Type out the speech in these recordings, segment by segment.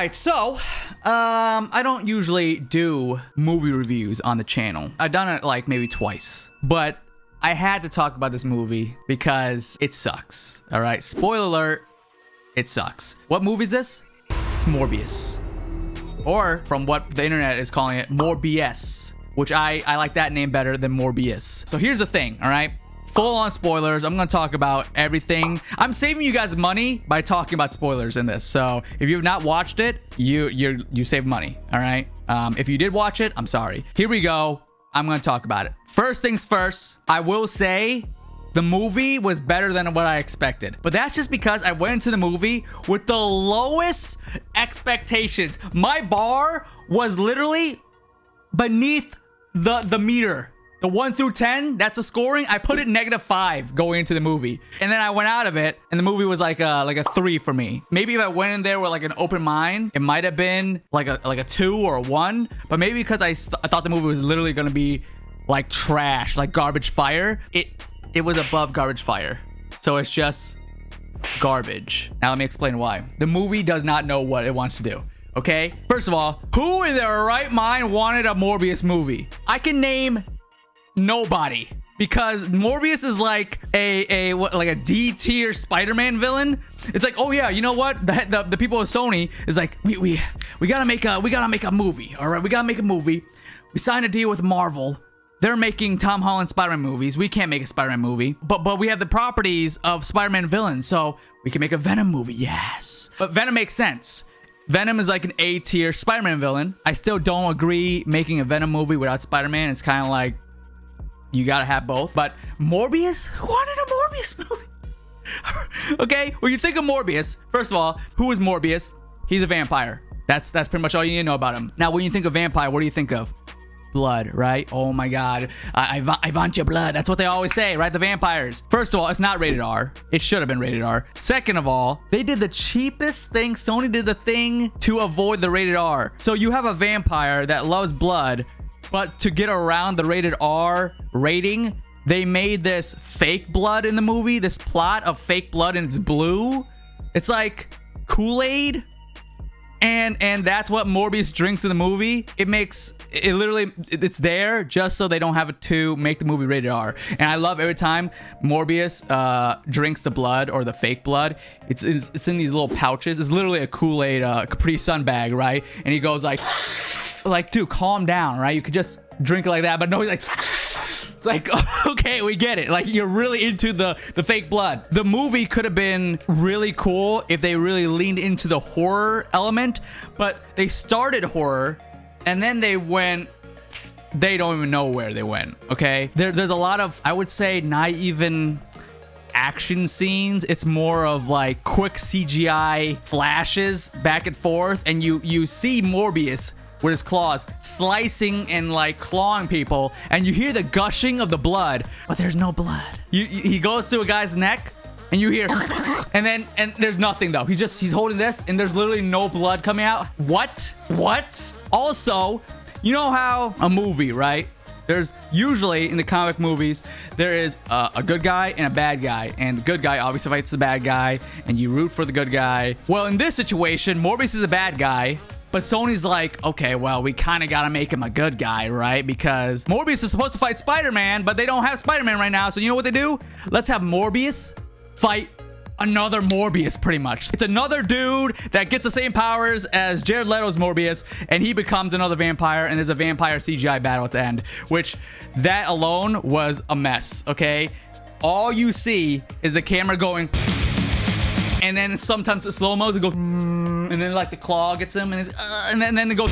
right, so I don't usually do movie reviews on the channel. I've done it like maybe twice, but I had to talk about this movie because it sucks. All right, spoiler alert, it sucks. What movie is this? It's Morbius, or from what the internet is calling it, Morbius, which I like that name better than Morbius. So here's the thing, all right? Full on spoilers. I'm gonna talk about everything. I'm saving you guys money by talking about spoilers in this. So if you've not watched it, you save money. All right. If you did watch it, I'm sorry. Here we go. I'm gonna talk about it. First things first. I will say the movie was better than what I expected, but that's just because I went into the movie with the lowest expectations. My bar was literally beneath the meter. The 1 through 10, that's a scoring. I put it -5 going into the movie. And then I went out of it, and the movie was like a 3 for me. Maybe if I went in there with like an open mind, it might have been like a 2 or a 1. But maybe because I thought the movie was literally going to be like trash, like garbage fire, it was above garbage fire. So it's just garbage. Now let me explain why. The movie does not know what it wants to do. Okay? First of all, who in their right mind wanted a Morbius movie? I can name nobody, because Morbius is like a D tier Spider-Man villain. It's like, oh yeah, you know what? The people of Sony is like, we gotta make a movie. All right, we gotta make a movie. We signed a deal with Marvel. They're making Tom Holland Spider-Man movies. We can't make a Spider-Man movie, but we have the properties of Spider-Man villains, so we can make a Venom movie. Yes, but Venom makes sense. Venom is like an A tier Spider-Man villain. I still don't agree making a Venom movie without Spider-Man. It's kind of like, you gotta have both. But Morbius? Who wanted a Morbius movie? Okay, when you think of Morbius, first of all, who is Morbius? He's a vampire. That's pretty much all you need to know about him. Now, when you think of vampire, what do you think of? Blood, right? Oh my god. I want your blood. That's what they always say, right? The vampires. First of all, it's not rated R. It should have been rated R. Second of all, they did the cheapest thing. Sony did the thing to avoid the rated R. So you have a vampire that loves blood, but to get around the rated R rating, they made this fake blood in the movie, this plot of fake blood, and it's blue. It's like Kool-Aid. And that's what Morbius drinks in the movie. It's there just so they don't have to make the movie rated R. And I love every time Morbius drinks the blood or the fake blood. It's in these little pouches. It's literally a Kool-Aid Capri Sun bag, right? And he goes like, dude, calm down, right? You could just drink it like that, but no, he's like, it's like, okay, we get it. Like, you're really into the fake blood. The movie could have been really cool if they really leaned into the horror element, but they started horror and then they don't even know where they went, okay? There's a lot of, I would say, not even action scenes. It's more of like quick CGI flashes back and forth, and you see Morbius with his claws slicing and like clawing people, and you hear the gushing of the blood, but there's no blood. He goes to a guy's neck and you hear and there's nothing though. He's holding this and there's literally no blood coming out. What? Also, you know how a movie, right? There's usually in the comic movies, there is a good guy and a bad guy, and the good guy obviously fights the bad guy and you root for the good guy. Well, in this situation, Morbius is a bad guy, but Sony's like, okay, well, we kind of got to make him a good guy, right? Because Morbius is supposed to fight Spider-Man, but they don't have Spider-Man right now. So you know what they do? Let's have Morbius fight another Morbius, pretty much. It's another dude that gets the same powers as Jared Leto's Morbius, and he becomes another vampire, and there's a vampire CGI battle at the end, which that alone was a mess, okay? All you see is the camera going, and then sometimes the slow-mo, it goes, and then like the claw gets him, and then it goes.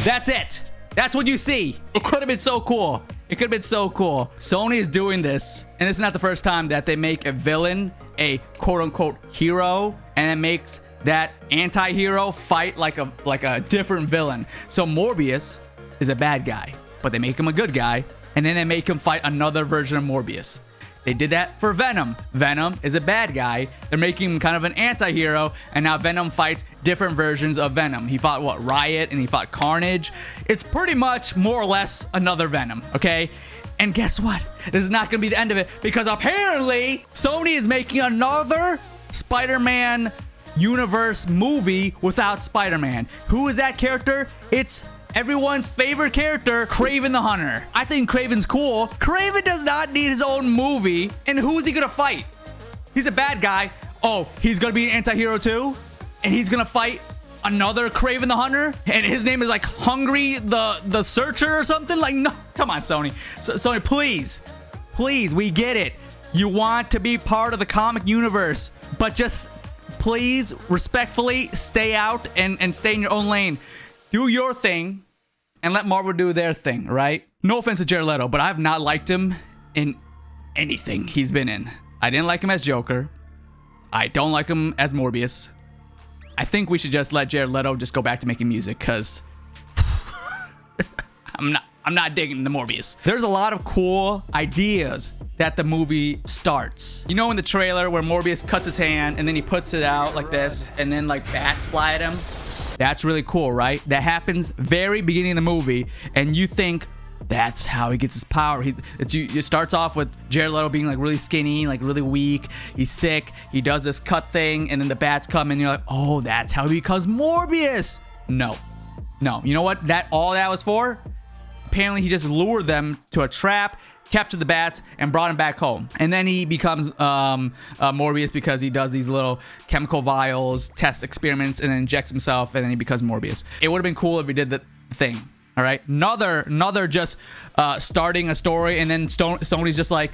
That's it. That's what you see. It could have been so cool. It could have been so cool. Sony is doing this, and it's not the first time that they make a villain a quote-unquote hero, and it makes that anti-hero fight like a different villain. So Morbius is a bad guy, but they make him a good guy, and then they make him fight another version of Morbius. They did that for Venom. Venom is a bad guy. They're making him kind of an anti-hero, and now Venom fights different versions of Venom. He fought, what, Riot, and he fought Carnage. It's pretty much more or less another Venom, okay? And guess what? This is not going to be the end of it, because apparently Sony is making another Spider-Man universe movie without Spider-Man. Who is that character? It's everyone's favorite character, Kraven the Hunter. I think Kraven's cool. Kraven does not need his own movie. And who's he gonna fight? He's a bad guy. Oh, he's gonna be an anti-hero too? And he's gonna fight another Kraven the Hunter? And his name is like Hungry the Searcher or something? Like, no, come on, Sony. Sony, please, we get it. You want to be part of the comic universe, but just please, respectfully, stay out and stay in your own lane. Do your thing and let Marvel do their thing, right? No offense to Jared Leto, but I have not liked him in anything he's been in. I didn't like him as Joker. I don't like him as Morbius. I think we should just let Jared Leto just go back to making music, because I'm not digging the Morbius. There's a lot of cool ideas that the movie starts. You know, in the trailer where Morbius cuts his hand and then he puts it out like this and then like bats fly at him? That's really cool, right? That happens very beginning of the movie, and you think that's how he gets his power. It starts off with Jared Leto being like really skinny, like really weak. He's sick. He does this cut thing, and then the bats come, and you're like, oh, that's how he becomes Morbius. No. You know what? All that was for? Apparently, he just lured them to a trap, captured the bats, and brought him back home. And then he becomes Morbius because he does these little chemical vials, test experiments, and then injects himself, and then he becomes Morbius. It would have been cool if he did the thing. All right, another just starting a story, and then Sony's just like,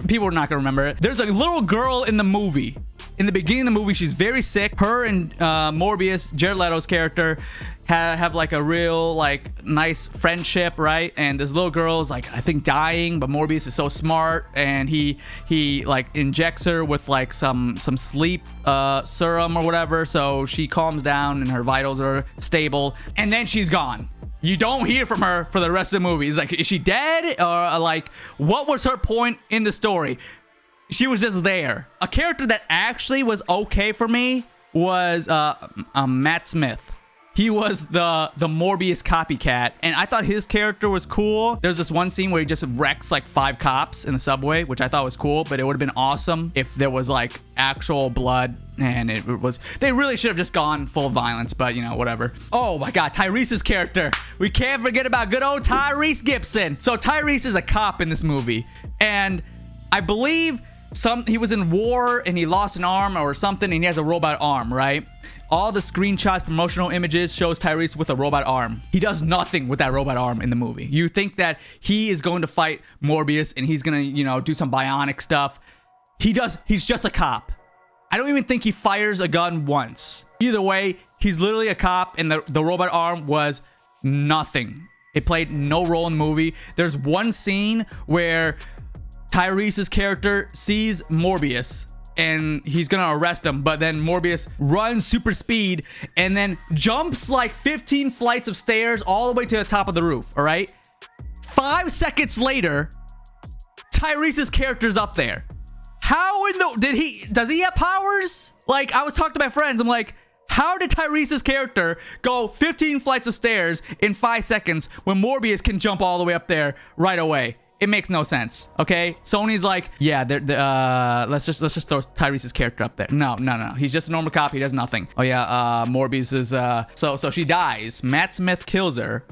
people are not gonna remember it. There's a little girl in the movie. In the beginning of the movie, she's very sick. Her and Morbius, Jared Leto's character, have like a real like nice friendship, right? And this little girl is like, I think, dying, but Morbius is so smart, and he like injects her with like some sleep serum or whatever, so she calms down and her vitals are stable, and then she's gone. You don't hear from her for the rest of the movie. It's like, is she dead, or like, what was her point in the story? She was just there. A character that actually was okay for me was Matt Smith. He was the Morbius copycat, and I thought his character was cool. There's this one scene where he just wrecks like 5 cops in the subway, which I thought was cool, but it would have been awesome if there was like actual blood, and they really should have just gone full violence, but you know, whatever. Oh my God, Tyrese's character. We can't forget about good old Tyrese Gibson. So Tyrese is a cop in this movie, and I believe he was in war and he lost an arm or something, and he has a robot arm, right? All the screenshots, promotional images shows Tyrese with a robot arm. He does nothing with that robot arm in the movie. You think that he is going to fight Morbius and he's gonna, you know, do some bionic stuff. He's just a cop. I don't even think he fires a gun once. Either way, he's literally a cop, and the robot arm was nothing. It played no role in the movie. There's one scene where Tyrese's character sees Morbius and he's gonna arrest him, but then Morbius runs super speed and then jumps like 15 flights of stairs all the way to the top of the roof. All right, 5 seconds later, Tyrese's character's up there. How in the does he have powers? Like, I was talking to my friends, I'm like, how did Tyrese's character go 15 flights of stairs in 5 seconds when Morbius can jump all the way up there right away? It makes no sense. Okay, Sony's like, yeah, let's just throw Tyrese's character up there. No, he's just a normal cop. He does nothing. Oh yeah, Morbius is so she dies. Matt Smith kills her,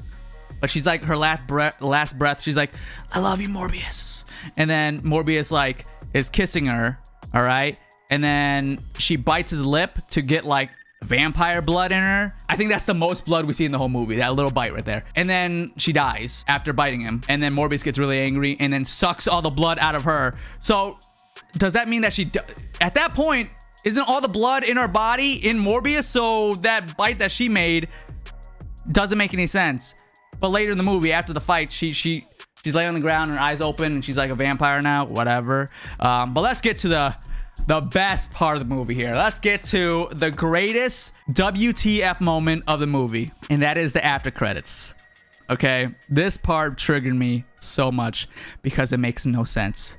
but she's like, her last breath, she's like, I love you, Morbius. And then Morbius like is kissing her, all right, and then she bites his lip to get like vampire blood in her. I think that's the most blood we see in the whole movie, that little bite right there. And then she dies after biting him, and then Morbius gets really angry and then sucks all the blood out of her. So does that mean that at that point, isn't all the blood in her body in Morbius? So that bite that she made doesn't make any sense. But later in the movie, after the fight, she's laying on the ground, her eyes open, and she's like a vampire now, whatever. But let's get to the best part of the movie here. Let's get to the greatest WTF moment of the movie, and that is the after credits. Okay, this part triggered me so much because it makes no sense.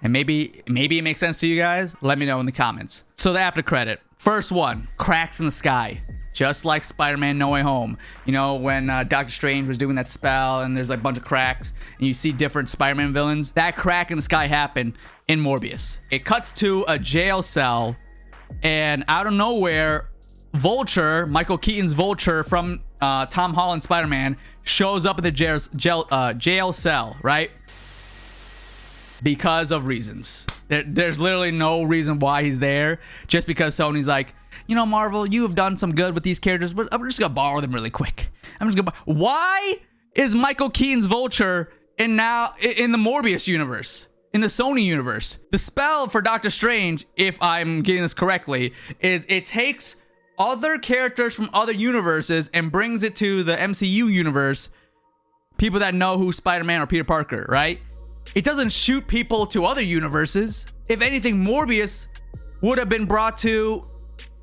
And maybe it makes sense to you guys. Let me know in the comments. So the after credit, first one, cracks in the sky. Just like Spider-Man No Way Home. You know, when Doctor Strange was doing that spell and there's like a bunch of cracks and you see different Spider-Man villains. That crack in the sky happened in Morbius. It cuts to a jail cell And out of nowhere, Vulture, Michael Keaton's Vulture from Tom Holland's Spider-Man, shows up in the jail cell, right? Because of reasons. There's literally no reason why he's there. Just because Sony's like, you know, Marvel, you have done some good with these characters, but I'm just gonna borrow them really quick. Why is Michael Keaton's Vulture in the Morbius universe? In the Sony universe? The spell for Doctor Strange, if I'm getting this correctly, is it takes other characters from other universes and brings it to the MCU universe. People that know who Spider-Man or Peter Parker, right? It doesn't shoot people to other universes. If anything, Morbius would have been brought to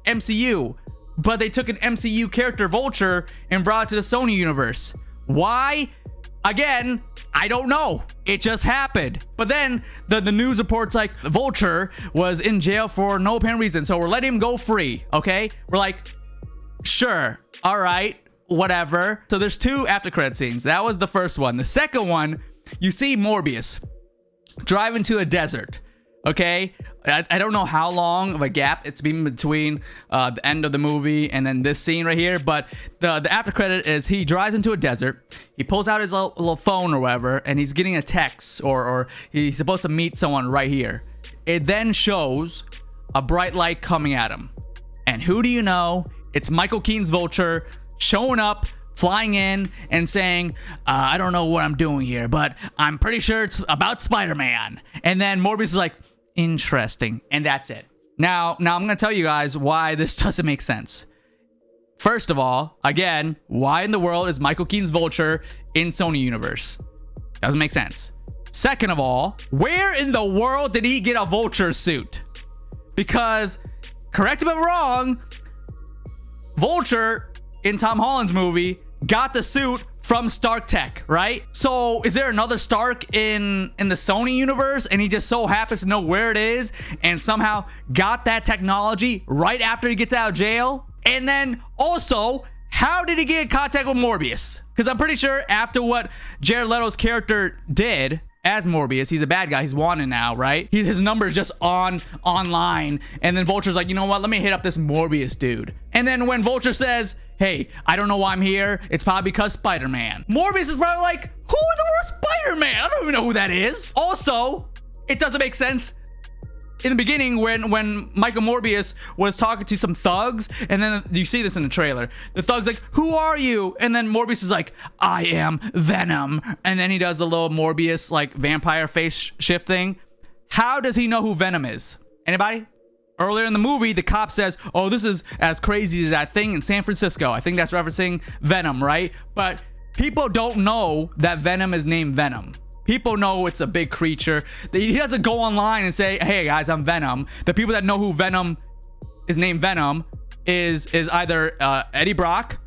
MCU, but they took an MCU character, Vulture, and brought it to the Sony universe. Why? Again, I don't know. It just happened. But then the news reports like Vulture was in jail for no apparent reason, so we're letting him go free, okay? We're like, sure, all right, whatever. So there's 2 after credit scenes. That was the first one. The second one, you see Morbius driving to a desert, okay? I don't know how long of a gap it's been between the end of the movie and then this scene right here, but the after credit is he drives into a desert, he pulls out his little phone or whatever, and he's getting a text or he's supposed to meet someone right here. It then shows a bright light coming at him. And who do you know? It's Michael Keaton's Vulture showing up, flying in and saying, I don't know what I'm doing here, but I'm pretty sure it's about Spider-Man. And then Morbius is like, interesting. And that's it. Now I'm going to tell you guys why this doesn't make sense. First of all, again, why in the world is Michael Keaton's Vulture in Sony Universe? Doesn't make sense. Second of all, where in the world did he get a Vulture suit? Because, correct me if I'm wrong, Vulture in Tom Holland's movie got the suit from Stark Tech, right? So is there another Stark in the Sony universe and he just so happens to know where it is and somehow got that technology right after he gets out of jail? And then also, how did he get in contact with Morbius? Because I'm pretty sure after what Jared Leto's character did as Morbius, he's a bad guy, he's wanted now, right? His number's just online, and then Vulture's like, you know what, let me hit up this Morbius dude. And then when Vulture says, hey, I don't know why I'm here, it's probably because Spider-Man. Morbius is probably like, who in the world is Spider-Man? I don't even know who that is. Also, it doesn't make sense in the beginning when Michael Morbius was talking to some thugs, and then you see this in the trailer. The thug's like, who are you? And then Morbius is like, I am Venom. And then he does the little Morbius like vampire face shift thing. How does he know who Venom is? Anybody? Earlier in the movie, the cop says, oh, this is as crazy as that thing in San Francisco. I think that's referencing Venom, right? But people don't know that Venom is named Venom. People know it's a big creature. He doesn't go online and say, hey guys, I'm Venom. The people that know who Venom is named Venom is either Eddie Brock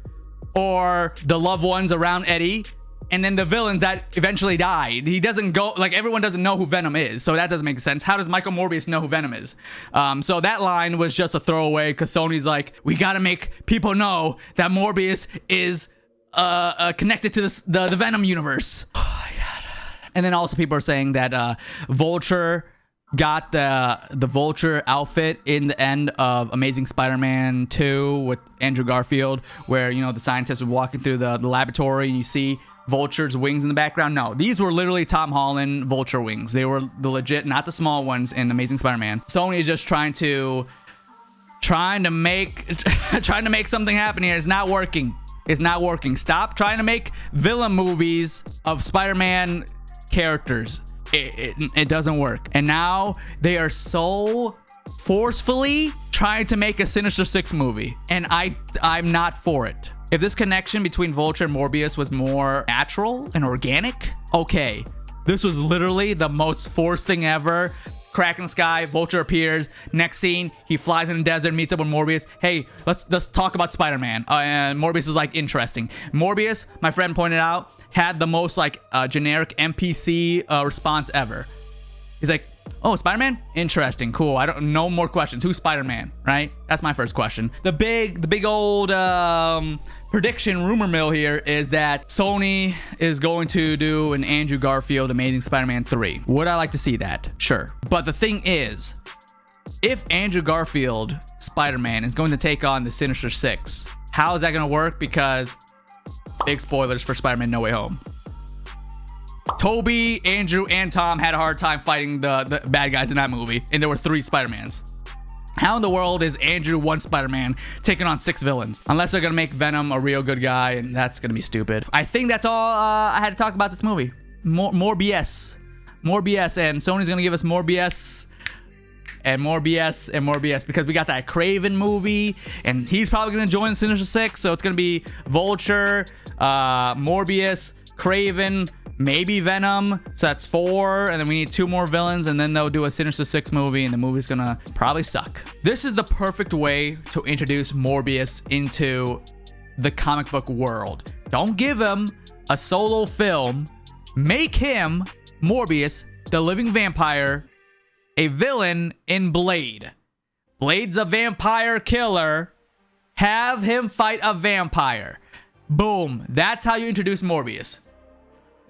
or the loved ones around Eddie, and then the villains that eventually died. He doesn't go, like, everyone doesn't know who Venom is, so that doesn't make sense. How does Michael Morbius know who Venom is? So that line was just a throwaway because Sony's like, we gotta make people know that Morbius is connected to the Venom universe. And then also people are saying that Vulture got the Vulture outfit in the end of Amazing Spider-Man 2 with Andrew Garfield, where, you know, the scientists were walking through the laboratory and you see Vulture's wings in the background. No, these were literally Tom Holland Vulture wings. They were the legit, not the small ones in Amazing Spider-Man. Sony is just trying to make something happen here. It's not working. It's not working. Stop trying to make villain movies of Spider-Man characters. It doesn't work. And now they are so forcefully trying to make a Sinister Six movie, and I'm not for it. If this connection between Vulture and Morbius was more natural and organic, okay. This was literally the most forced thing ever. Crack in the sky, Vulture appears. Next scene, he flies in the desert, meets up with Morbius. Hey, let's talk about Spider-Man. And Morbius is like, interesting. Morbius, my friend pointed out, had the most like generic NPC response ever. He's like, oh, Spider-Man? Interesting, cool. No more questions. Who's Spider-Man, right? That's my first question. The big old prediction rumor mill here is that Sony is going to do an Andrew Garfield Amazing Spider-Man 3. Would I like to see that? Sure. But the thing is, If Andrew Garfield, Spider-Man, is going to take on the Sinister Six, how is that going to work? Because big spoilers for Spider-Man No Way Home. Toby, Andrew, and Tom had a hard time fighting the bad guys in that movie, and there were 3 Spider-Mans. How in the world is Andrew, one Spider-Man, taking on 6 villains? Unless they're gonna make Venom a real good guy, and that's gonna be stupid. I think that's all I had to talk about this movie. More BS. More BS, and Sony's gonna give us more BS and more BS and more BS because we got that Craven movie, and he's probably gonna join Sinister Six, so it's gonna be Vulture, Morbius, Craven, maybe Venom, so that's 4, and then we need 2 more villains, and then they'll do a Sinister Six movie, and the movie's gonna probably suck. This is the perfect way to introduce Morbius into the comic book world. Don't give him a solo film. Make him, Morbius, the living vampire, a villain in Blade. Blade's a vampire killer. Have him fight a vampire. Boom. That's how you introduce Morbius.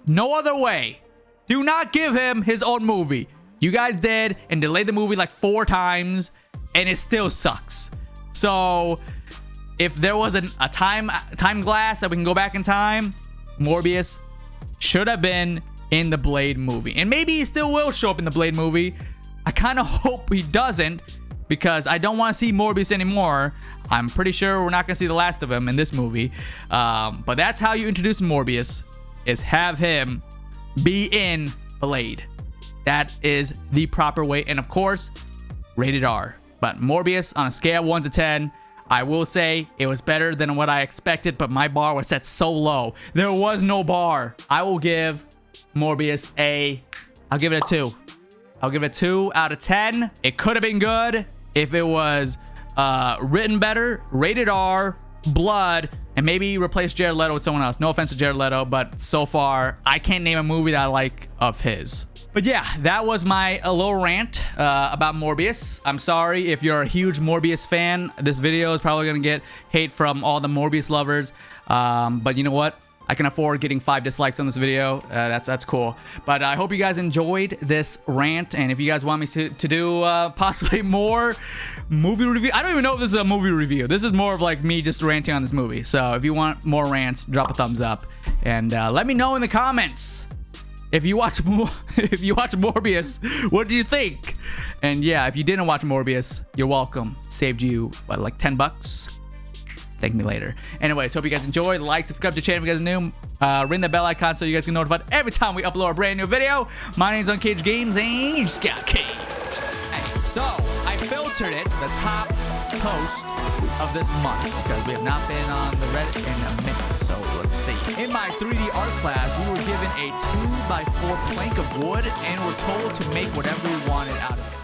No other way. Do not give him his own movie. You guys did and delayed the movie like 4 times, and it still sucks. So if there was a time glass that we can go back in time, Morbius should have been in the Blade movie. And maybe he still will show up in the Blade movie. I kind of hope he doesn't, because I don't want to see Morbius anymore. I'm pretty sure we're not going to see the last of him in this movie. But that's how you introduce Morbius, is have him be in Blade. That is the proper way. And of course, rated R. But Morbius, on a scale of 1 to 10, I will say it was better than what I expected, but my bar was set so low. There was no bar. I will give Morbius I'll give it a 2. I'll give it a 2 out of 10. It could have been good if it was written better, rated R, blood, and maybe replace Jared Leto with someone else. No offense to Jared Leto, but so far, I can't name a movie that I like of his. But yeah, that was my little rant about Morbius. I'm sorry if you're a huge Morbius fan. This video is probably going to get hate from all the Morbius lovers. But you know what? I can afford getting 5 dislikes on this video. That's cool. But I hope you guys enjoyed this rant. And if you guys want me to do possibly more movie review, I don't even know if this is a movie review. This is more of like me just ranting on this movie. So if you want more rants, drop a thumbs up and let me know in the comments. If you watch Morbius, what do you think? And yeah, if you didn't watch Morbius, you're welcome. Saved you what, like $10? Thank me later. Anyways, hope you guys enjoyed. Like, subscribe to the channel if you guys are new. Ring the bell icon so you guys get notified every time we upload a brand new video. My name's Uncaged Games, and you just got caged. Hey, so I filtered it, the top post of this month, because we have not been on the Reddit in a minute. So let's see. In my 3D art class, we were given a 2x4 plank of wood, and we're told to make whatever we wanted out of it.